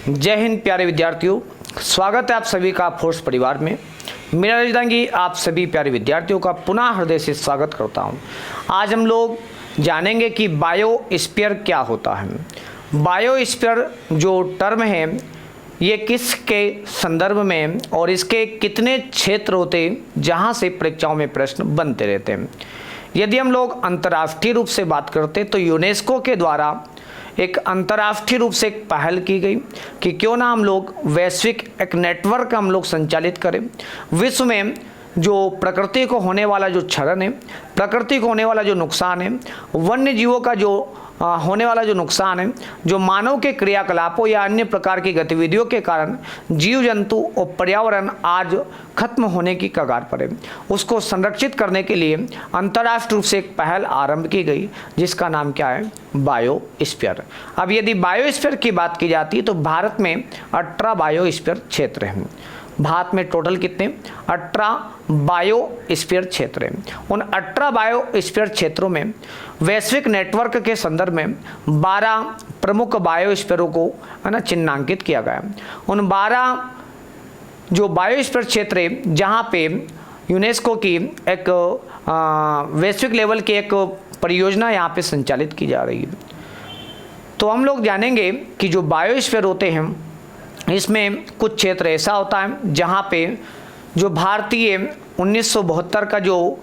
जय हिंद प्यारे विद्यार्थियों, स्वागत है आप सभी का फोर्स परिवार में। मेरा रजदांगी आप सभी प्यारे विद्यार्थियों का पुनः हृदय से स्वागत करता हूं। आज हम लोग जानेंगे कि बायोस्फीयर क्या होता है। बायोस्फीयर जो टर्म है ये किसके संदर्भ में और इसके कितने क्षेत्र होते हैं जहां से परीक्षाओं में प्रश्न बनते रहते हैं। यदि हम लोग अंतर्राष्ट्रीय रूप से बात करते तो यूनेस्को के द्वारा एक अंतर्राष्ट्रीय रूप से एक पहल की गई कि क्यों ना हम लोग वैश्विक एक नेटवर्क हम लोग संचालित करें। विश्व में जो प्रकृति को होने वाला जो क्षरण है, प्रकृति को होने वाला जो नुकसान है, वन्य जीवों का जो होने वाला जो नुकसान है, जो मानव के क्रियाकलापों या अन्य प्रकार की गतिविधियों के कारण जीव जंतु और पर्यावरण आज खत्म होने की कगार पर है, उसको संरक्षित करने के लिए अंतर्राष्ट्रीय रूप से एक पहल आरंभ की गई जिसका नाम क्या है, बायोस्फीयर। अब यदि बायोस्फीयर की बात की जाती है तो भारत में 18 बायोस्फीयर क्षेत्र हैं। भारत में टोटल कितने 18 बायोस्फीयर क्षेत्र हैं। उन 18 बायोस्फीयर क्षेत्रों में वैश्विक नेटवर्क के संदर्भ में 12 प्रमुख बायोस्फीयरों को है ना चिन्हांकित किया गया। उन 12 जो बायोस्फीयर क्षेत्र है जहाँ पे यूनेस्को की एक वैश्विक लेवल की एक परियोजना यहाँ पे संचालित की जा रही है। तो हम लोग जानेंगे कि जो बायोस्फीयर होते हैं इसमें कुछ क्षेत्र ऐसा होता है जहाँ पे जो भारतीय 1972 का जो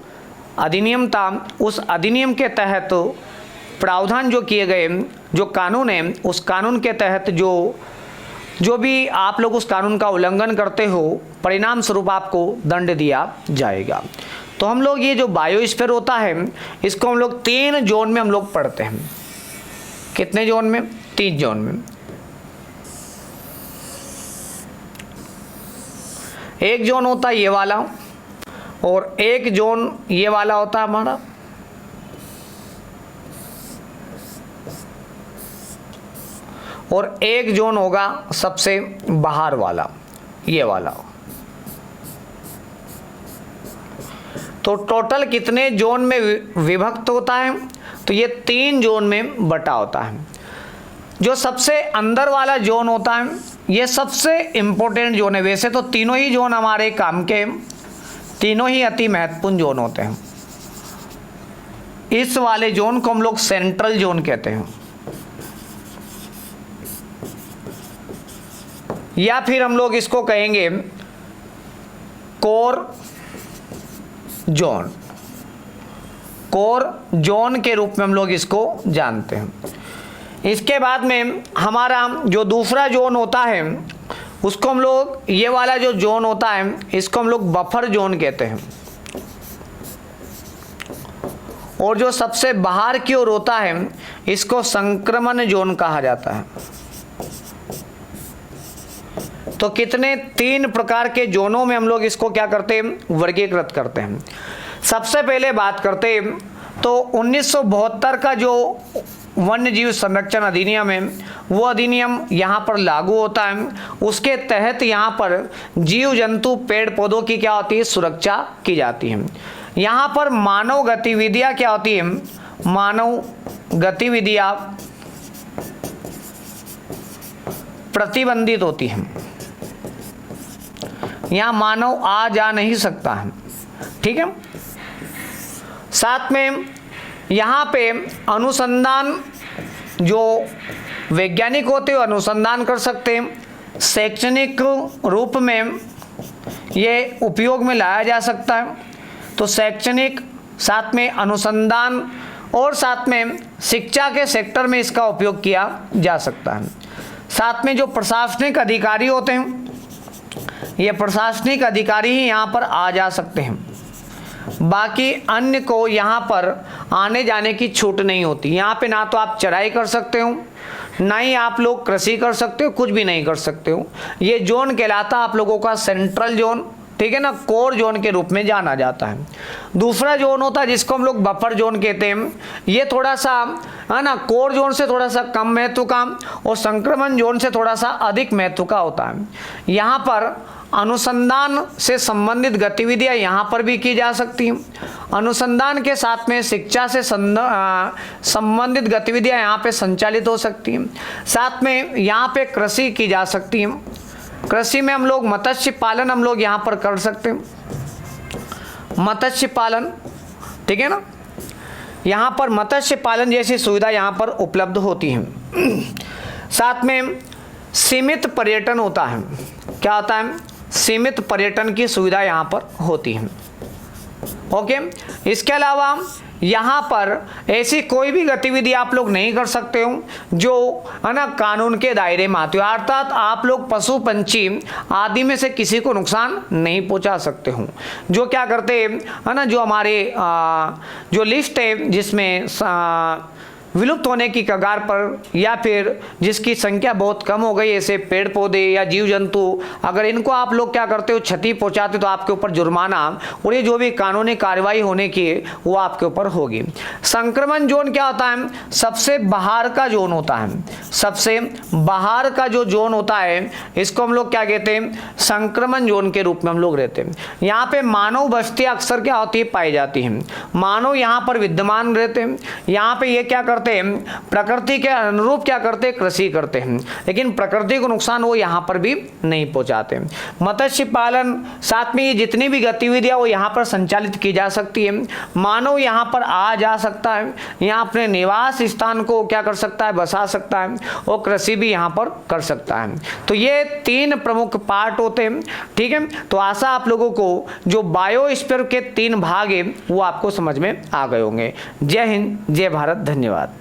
अधिनियम था उस अधिनियम के तहत प्रावधान जो किए गए, जो कानून है उस कानून के तहत जो भी आप लोग उस कानून का उल्लंघन करते हो परिणाम स्वरूप आपको दंड दिया जाएगा। तो हम लोग ये जो बायोस्फीयर होता है इसको हम लोग 3 जोन में हम लोग पढ़ते हैं। कितने जोन में? 3 जोन में। एक जोन होता है ये वाला और एक जोन ये वाला होता है हमारा, और एक जोन होगा सबसे बाहर वाला, ये वाला। तो टोटल कितने जोन में विभक्त होता है? तो ये 3 जोन में बटा होता है। जो सबसे अंदर वाला जोन होता है ये सबसे इम्पोर्टेंट जोन है। वैसे तो तीनों ही जोन हमारे काम के, तीनों ही अति महत्वपूर्ण जोन होते हैं। इस वाले जोन को हम लोग सेंट्रल जोन कहते हैं या फिर हम लोग इसको कहेंगे कोर जोन। कोर जोन के रूप में हम लोग इसको जानते हैं। इसके बाद में हमारा जो दूसरा जोन होता है उसको हम लोग, ये वाला जो जोन होता है इसको हम लोग बफर जोन कहते हैं, और जो सबसे बाहर की ओर होता है इसको संक्रमण जोन कहा जाता है। तो कितने 3 प्रकार के जोनों में हम लोग इसको क्या करते हैं, वर्गीकृत करते हैं। सबसे पहले बात करते हैं तो 1972 का जो वन्य जीव संरक्षण अधिनियम है वो अधिनियम यहाँ पर लागू होता है। उसके तहत यहाँ पर जीव जंतु पेड़ पौधों की क्या होती है, सुरक्षा की जाती है। यहाँ पर मानव गतिविधियाँ क्या होती है, मानव गतिविधियाँ प्रतिबंधित होती हैं। यहाँ मानव आ जा नहीं सकता है, ठीक है। साथ में यहाँ पे अनुसंधान, जो वैज्ञानिक होते हैं अनुसंधान कर सकते हैं। शैक्षणिक रूप में ये उपयोग में लाया जा सकता है। तो शैक्षणिक, साथ में अनुसंधान और साथ में शिक्षा के सेक्टर में इसका उपयोग किया जा सकता है। साथ में जो प्रशासनिक अधिकारी होते हैं ये प्रशासनिक अधिकारी ही यहाँ पर आ जा सकते हैं। बाकी अन्य को यहाँ पर आने जाने की छूट नहीं होती। यहाँ पे ना तो आप चराई कर सकते हो, ना ही आप लोग कृषि कर सकते हो, कुछ भी नहीं कर सकते हो। ये जोन कहलाता आप लोगों का सेंट्रल जोन ठीक है ना, कोर जोन के रूप में जाना जाता है। दूसरा जोन होता है जिसको हम लोग बफर जोन कहते हैं, ये थोड़ा सा है ना कोर जोन से थोड़ा सा कम महत्व का और संक्रमण जोन से थोड़ा सा अधिक महत्व का होता है। यहाँ पर अनुसंधान से संबंधित गतिविधियां यहाँ पर भी की जा सकती हैं। अनुसंधान के साथ में शिक्षा से संबंधित गतिविधियां यहाँ पे संचालित हो सकती हैं। साथ में यहाँ पे कृषि की जा सकती है। कृषि में हम लोग मत्स्य पालन हम लोग यहाँ पर कर सकते हैं, मत्स्य पालन, ठीक है ना, यहाँ पर मत्स्य पालन जैसी सुविधा यहाँ पर उपलब्ध होती है। साथ में सीमित पर्यटन होता है, क्या होता है, सीमित पर्यटन की सुविधा यहाँ पर होती है। ओके, इसके अलावा यहाँ पर ऐसी कोई भी गतिविधि आप लोग नहीं कर सकते हो जो है ना कानून के दायरे में आती हो, अर्थात आप लोग पशु पंछी आदि में से किसी को नुकसान नहीं पहुँचा सकते हो। जो क्या करते है ना, जो हमारे जो लिस्ट है जिसमें विलुप्त होने की कगार पर या फिर जिसकी संख्या बहुत कम हो गई, ऐसे पेड़ पौधे या जीव जंतु, अगर इनको आप लोग क्या करते हो क्षति पहुंचाते तो आपके ऊपर जुर्माना और ये जो भी कानूनी कार्रवाई होने की वो आपके ऊपर होगी। संक्रमण जोन क्या होता है, सबसे बाहर का जोन होता है, सबसे बाहर का जो जोन होता है इसको हम लोग क्या कहते हैं, संक्रमण जोन के रूप में हम लोग रहते हैं। यहाँ पे मानव बस्ती अक्सर क्या होती है, पाई जाती है, मानव यहाँ पर विद्यमान रहते हैं। यहाँ पे ये क्या करते हैं, प्रकृति के अनुरूप क्या करते हैं, कृषि करते हैं, लेकिन प्रकृति को नुकसान वो यहाँ पर भी नहीं पहुँचाते। मत्स्य पालन, साथ में ये जितनी भी गतिविधियाँ वो यहाँ पर संचालित की जा सकती है। मानव यहाँ पर आ जा सकता है, यहाँ अपने निवास स्थान को क्या कर सकता है, बसा सकता है, और कृषि भी यहाँ पर कर सकता है। तो ये 3 प्रमुख पार्ट होते हैं, ठीक है। तो आशा आप लोगों को जो बायोस्फीयर के 3 भाग है वो आपको समझ में आ गए होंगे। जय हिंद, जय भारत, धन्यवाद।